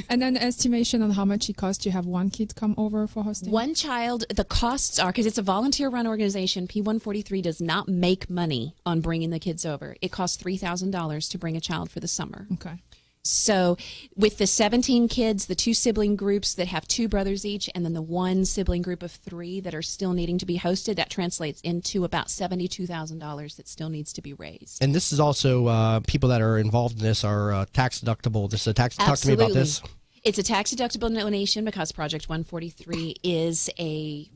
And then estimation on how much it costs to have one kid come over for hosting? One child, the costs are, because it's a volunteer-run organization, P143 does not make money on bringing the kids over. It costs $3,000 to bring a child for the summer. Okay. So with the 17 kids, the 2 sibling groups that have 2 brothers each, and then the 1 sibling group of 3 that are still needing to be hosted, that translates into about $72,000 that still needs to be raised. And this is also, people that are involved in this are tax deductible. This is a tax. Absolutely. Talk to me about this. It's a tax-deductible donation because Project 143 is a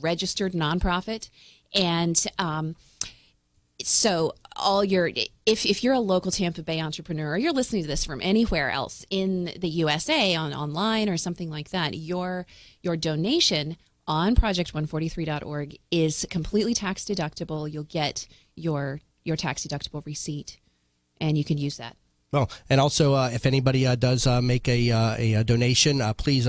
registered nonprofit, and so if you're a local Tampa Bay entrepreneur, or you're listening to this from anywhere else in the USA online or something like that, your donation on project143.org is completely tax-deductible. You'll get your tax-deductible receipt, and you can use that. Well, and also, if anybody does make a donation, please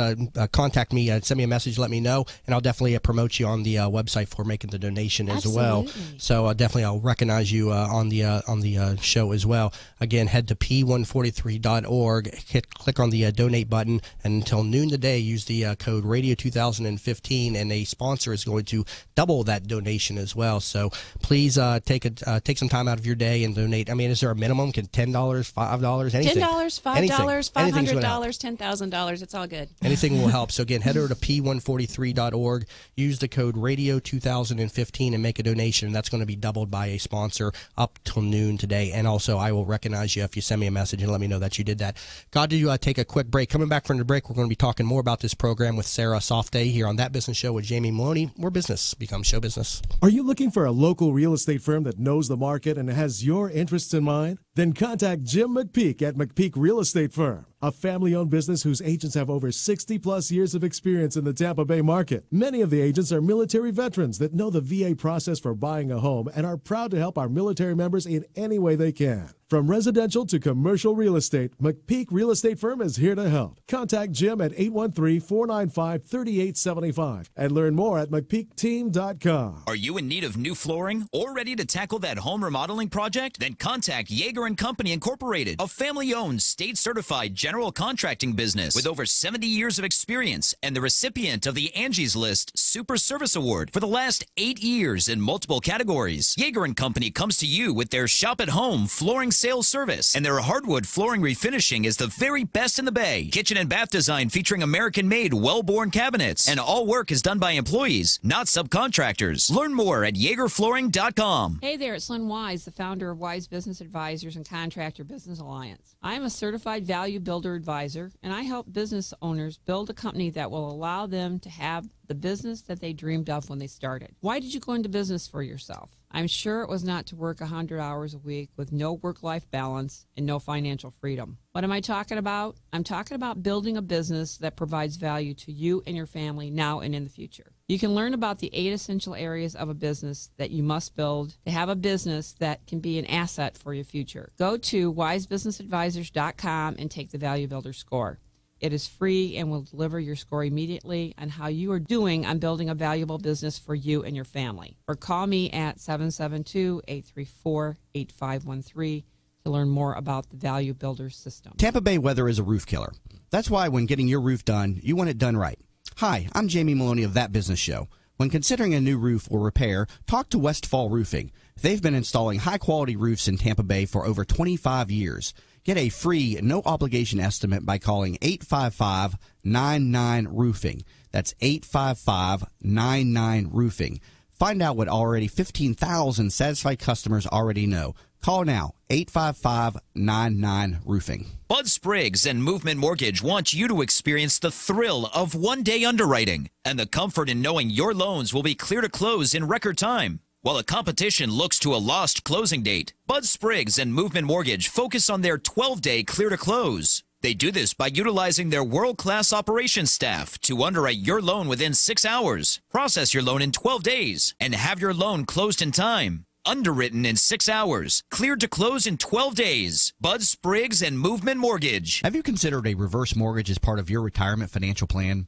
contact me, send me a message, let me know, and I'll definitely promote you on the website for making the donation as well. So definitely, I'll recognize you on the show as well. Again, head to p143.org, click on the donate button, and until noon today, use the code Radio 2015, and a sponsor is going to double that donation as well. So please take some time out of your day and donate. I mean, is there a minimum? Can $10, $5, anything? $10, $5, $500, $10,000. It's all good. Anything will help. So again, head over to p143.org, use the code Radio 2015, and make a donation. And that's going to be doubled by a sponsor up till noon today. And also, I will recognize you if you send me a message and let me know that you did that. Got to take a quick break. Coming back from the break, we're going to be talking more about this program with Sarah Sofday here on That Business Show with Jamie Meloni, where business becomes show business. Are you looking for a local real estate firm that knows the market and has your interests in mind? Then contact Jim McPeak at McPeak Real Estate Firm, a family-owned business whose agents have over 60-plus years of experience in the Tampa Bay market. Many of the agents are military veterans that know the VA process for buying a home and are proud to help our military members in any way they can. From residential to commercial real estate, McPeak Real Estate Firm is here to help. Contact Jim at 813-495-3875 and learn more at McPeakTeam.com. Are you in need of new flooring or ready to tackle that home remodeling project? Then contact Yeager & Company Incorporated, a family-owned, state-certified general contracting business with over 70 years of experience and the recipient of the Angie's List Super Service Award for the last 8 years in multiple categories. Yeager & Company comes to you with their shop-at-home flooring sales service, and their hardwood flooring refinishing is the very best in the Bay. Kitchen and bath design featuring American-made, well-born cabinets, and all work is done by employees, not subcontractors. Learn more at YeagerFlooring.com. Hey there, it's Lynn Wise, the founder of Wise Business Advisors and Contractor Business Alliance. I am a certified value builder advisor, and I help business owners build a company that will allow them to have the business that they dreamed of when they started. Why did you go into business for yourself? I'm sure it was not to work 100 hours a week with no work-life balance and no financial freedom. What am I talking about? I'm talking about building a business that provides value to you and your family now and in the future. You can learn about the 8 essential areas of a business that you must build to have a business that can be an asset for your future. Go to wisebusinessadvisors.com and take the Value Builder score. It is free and will deliver your score immediately on how you are doing on building a valuable business for you and your family. Or call me at 772-834-8513 to learn more about the Value Builder system. Tampa Bay weather is a roof killer. That's why when getting your roof done, you want it done right. Hi, I'm Jamie Meloni of That Business Show. When considering a new roof or repair, talk to Westfall Roofing. They've been installing high-quality roofs in Tampa Bay for over 25 years. Get a free, no-obligation estimate by calling 855-99-ROOFING. That's 855-99-ROOFING. Find out what already 15,000 satisfied customers already know. Call now, 855-99-ROOFING. Bud Spriggs and Movement Mortgage want you to experience the thrill of one-day underwriting and the comfort in knowing your loans will be clear to close in record time. While the competition looks to a lost closing date, Bud Spriggs and Movement Mortgage focus on their 12-day clear to close. They do this by utilizing their world-class operations staff to underwrite your loan within 6 hours, process your loan in 12 days, and have your loan closed in time. Underwritten in 6 hours, cleared to close in 12 days. Bud Spriggs and Movement Mortgage. Have you considered a reverse mortgage as part of your retirement financial plan?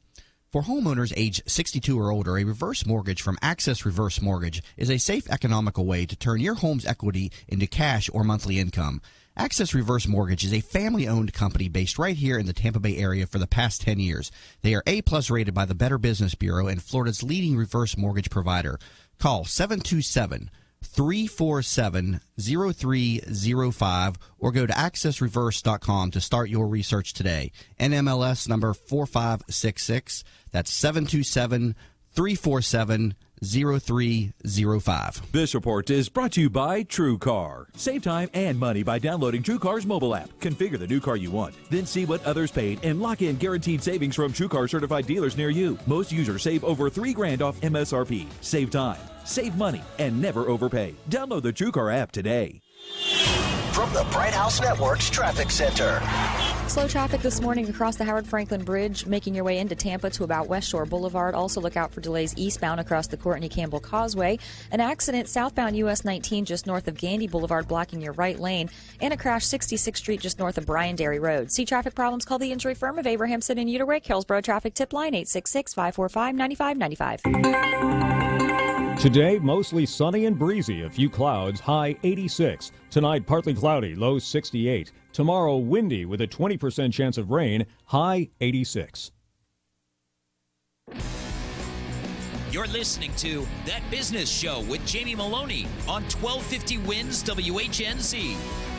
For homeowners age 62 or older, a reverse mortgage from Access Reverse Mortgage is a safe, economical way to turn your home's equity into cash or monthly income. Access Reverse Mortgage is a family-owned company based right here in the Tampa Bay area for the past 10 years. They are A-plus rated by the Better Business Bureau and Florida's leading reverse mortgage provider. Call 727-347-0305 or go to accessreverse.com to start your research today. NMLS number 4566. That's 727-347-0305. This report is brought to you by TrueCar. Save time and money by downloading TrueCar's mobile app. Configure the new car you want, then see what others paid and lock in guaranteed savings from TrueCar certified dealers near you. Most users save over $3,000 off MSRP. Save time, save money, and never overpay. Download the TrueCar app today. From the Bright House Network's Traffic Center. Slow traffic this morning across the Howard Franklin Bridge, making your way into Tampa to about West Shore Boulevard. Also look out for delays eastbound across the Courtney Campbell Causeway. An accident southbound US 19 just north of Gandy Boulevard blocking your right lane. And a crash 66th Street just north of Bryan Dairy Road. See traffic problems? Call the injury firm of Abrahamson and Uterwick. Hillsborough traffic tip line 866-545-9595. Today, mostly sunny and breezy, a few clouds, high 86. Tonight, partly cloudy, low 68. Tomorrow, windy with a 20% chance of rain, high 86. You're listening to That Business Show with Jamie Meloni on 1250 Wins WHNZ.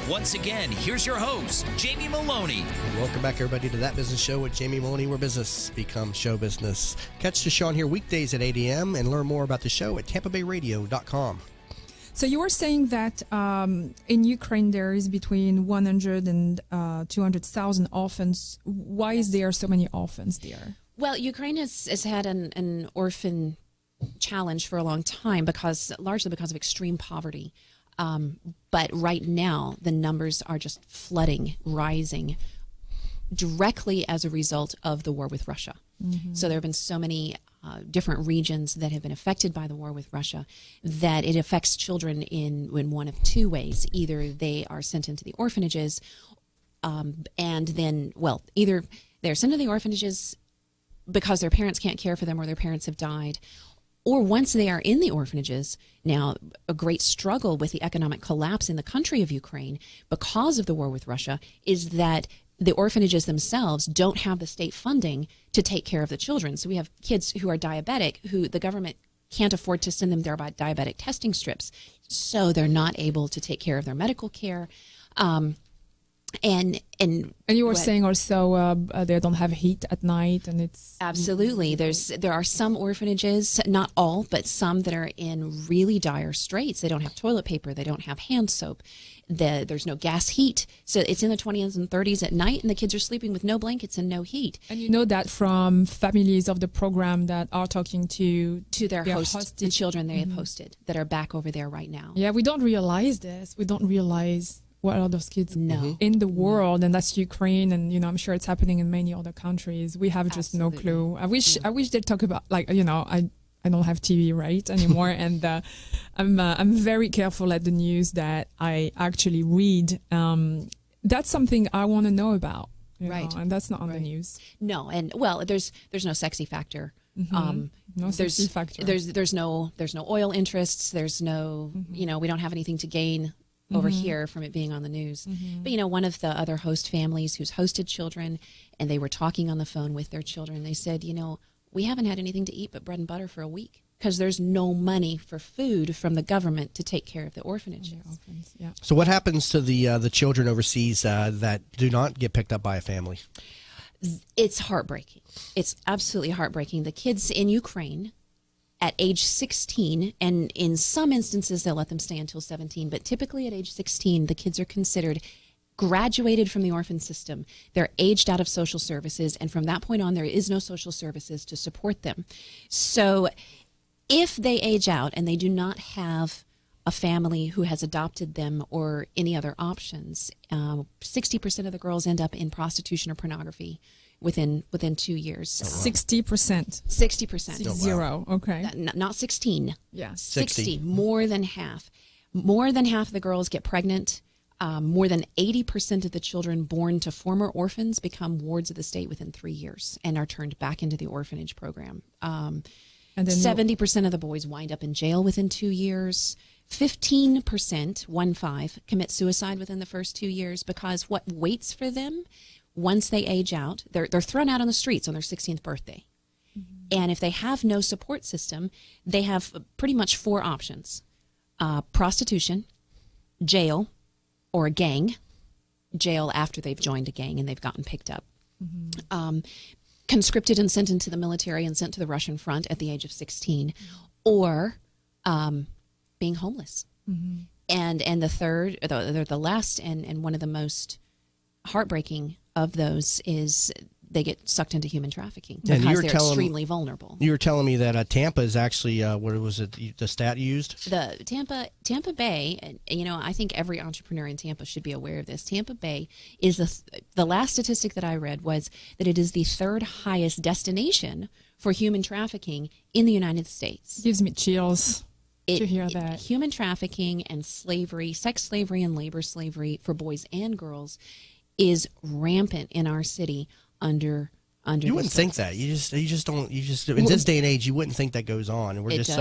Once again, here's your host, Jamie Meloni. Welcome back, everybody, to That Business Show with Jamie Meloni, where business becomes show business. Catch the show on here weekdays at 8 a.m. and learn more about the show at TampaBayRadio.com. So you were saying that in Ukraine there is between 100 and 200,000 orphans. Why is there so many orphans there? Well, Ukraine has had an orphan challenge for a long time, largely because of extreme poverty. But right now, the numbers are just flooding, rising, directly as a result of the war with Russia. Mm-hmm. So there have been so many different regions that have been affected by the war with Russia that it affects children in one of two ways. Either they are sent into the orphanages, and then, either they're sent to the orphanages because their parents can't care for them or their parents have died. Or once they are in the orphanages, now a great struggle with the economic collapse in the country of Ukraine because of the war with Russia is that the orphanages themselves don't have the state funding to take care of the children. So we have kids who are diabetic who the government can't afford to send them their diabetic testing strips. So they're not able to take care of their medical care. And you were saying also they don't have heat at night, and it's absolutely there are some orphanages, not all, but some that are in really dire straits. They don't have toilet paper, they don't have hand soap, there's no gas heat, so it's in the 20s and 30s at night, and the kids are sleeping with no blankets and no heat. And you know that from families of the program that are talking to their hosted children they have hosted that are back over there right now. Yeah, we don't realize this. We don't realize what are those kids in the world, and that's Ukraine, and I'm sure it's happening in many other countries. We have just no clue. I wish they talk about, I don't have TV right anymore, and I'm very careful at the news that I actually read. That's something I want to know about, right? And that's not on the news. No, and there's no sexy factor. No sexy factor. There's no oil interests. There's no we don't have anything to gain over here from it being on the news. But one of the other host families who's hosted children, and they were talking on the phone with their children, they said, we haven't had anything to eat but bread and butter for a week because there's no money for food from the government to take care of the orphanages. Yeah. So what happens to the children overseas that do not get picked up by a family? It's heartbreaking. It's absolutely heartbreaking. The kids in Ukraine at age 16, and in some instances they'll let them stay until 17, but typically at age 16 the kids are considered graduated from the orphan system. They're aged out of social services, and from that point on there is no social services to support them. So if they age out and they do not have a family who has adopted them or any other options, 60% of the girls end up in prostitution or pornography within 2 years. 60%. 60%. Zero. Okay. Not 16. Yeah. 60. More than half. More than half of the girls get pregnant. More than 80% of the children born to former orphans become wards of the state within 3 years and are turned back into the orphanage program. And then 70% of the boys wind up in jail within 2 years. 15%, commit suicide within the first 2 years because what waits for them once they age out, they're thrown out on the streets on their 16th birthday. And if they have no support system, they have pretty much 4 options. Prostitution, jail, or a gang. Jail after they've joined a gang and they've gotten picked up. Conscripted and sent into the military and sent to the Russian front at the age of 16. Or being homeless. And the third, the last and one of the most heartbreaking of those is they get sucked into human trafficking And because they're extremely vulnerable. You were telling me that Tampa is actually, what was it, the stat you used? The Tampa Bay, and I think every entrepreneur in Tampa should be aware of this. Tampa Bay is the last statistic that I read was that it is the third highest destination for human trafficking in the United States. Gives me chills to hear that. Human trafficking and slavery, sex slavery and labor slavery for boys and girls is rampant in our city under you wouldn't think that. You just don't in this day and age you wouldn't think that goes on. And we're just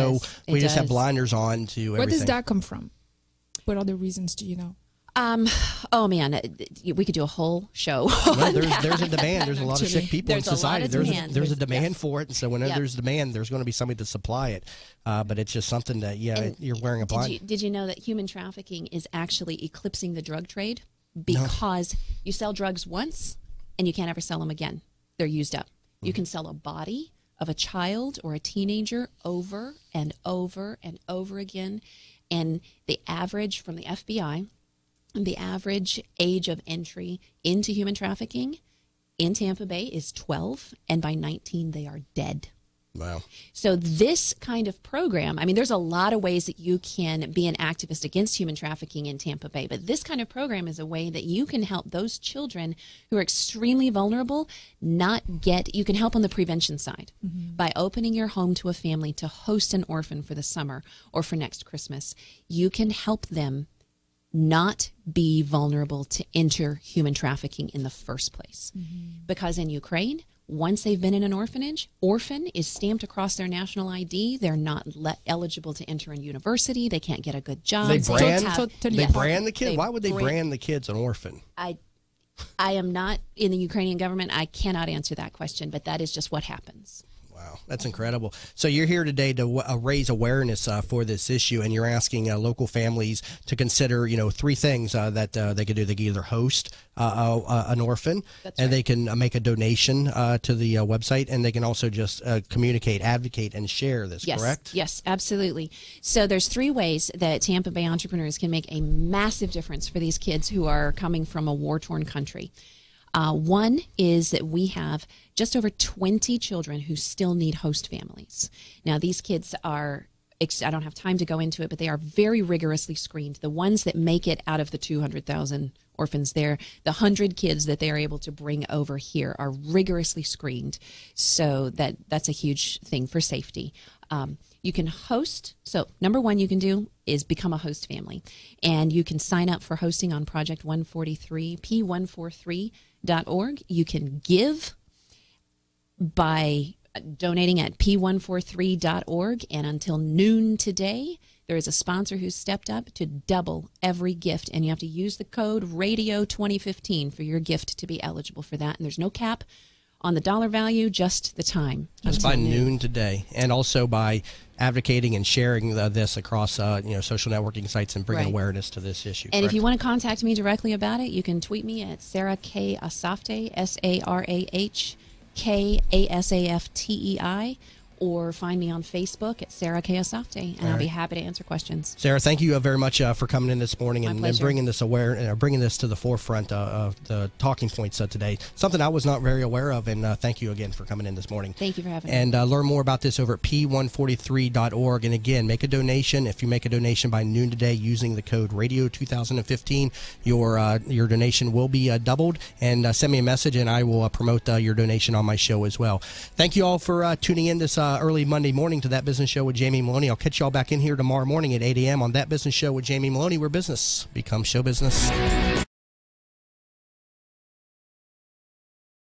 we just have blinders on to everything. Where does that come from? What other reasons do you know? Oh man, we could do a whole show. Well, there's a demand. There's a lot of sick people in There's society. There's a demand yes. for it, and so whenever there's demand, there's going to be somebody to supply it. But it's just something that you're wearing a blind. Did you know that human trafficking is actually eclipsing the drug trade because you sell drugs once and you can't ever sell them again. They're used up. You can sell a body of a child or a teenager over and over and over again, and the average from the FBI. The average age of entry into human trafficking in Tampa Bay is 12, and by 19, they are dead. Wow. So this kind of program, I mean, there's a lot of ways that you can be an activist against human trafficking in Tampa Bay, but this kind of program is a way that you can help those children who are extremely vulnerable you can help on the prevention side by opening your home to a family to host an orphan for the summer or for next Christmas. You can help them not be vulnerable to enter human trafficking in the first place. Because in Ukraine, once they've been in an orphanage, orphan is stamped across their national ID. They're not eligible to enter in university. They can't get a good job. They brand the kid. Why would they brand the kids an orphan? I am not in the Ukrainian government. I cannot answer that question, but that is just what happens. Wow, that's incredible. So you're here today to raise awareness for this issue, and you're asking local families to consider, three things that they could do. They could either host an orphan, and they can make a donation to the website, and they can also just communicate, advocate, and share this, correct? Yes, absolutely. So there's three ways that Tampa Bay entrepreneurs can make a massive difference for these kids who are coming from a war-torn country. One is that we have just over 20 children who still need host families. Now, these kids are, I don't have time to go into it, but they are very rigorously screened. The ones that make it out of the 200,000 orphans there, the 100 kids that they are able to bring over here are rigorously screened. So that's a huge thing for safety. You can host. So number one you can do is become a host family. And you can sign up for hosting on Project 143, P143.org. You can give by donating at P143.org. And until noon today, there is a sponsor who's stepped up to double every gift. And you have to use the code RADIO2015 for your gift to be eligible for that. And there's no cap on the dollar value, just the time. Just by noon today, and also by advocating and sharing this across social networking sites and bringing awareness to this issue. And if you want to contact me directly about it, you can tweet me at Sarah K. Asafte, SarahKasaftei, or find me on Facebook at Sarah K. Asafte, and I'll be happy to answer questions. Sarah, thank you very much for coming in this morning and bringing this bringing this to the forefront of the talking points today. Something I was not very aware of, and thank you again for coming in this morning. Thank you for having me. And learn more about this over at P143.org. And again, make a donation. If you make a donation by noon today using the code Radio2015, your donation will be doubled. And send me a message, and I will promote your donation on my show as well. Thank you all for tuning in this early Monday morning to That Business Show with Jamie Meloni. I'll catch you all back in here tomorrow morning at 8 a.m. on That Business Show with Jamie Meloni, where business becomes show business.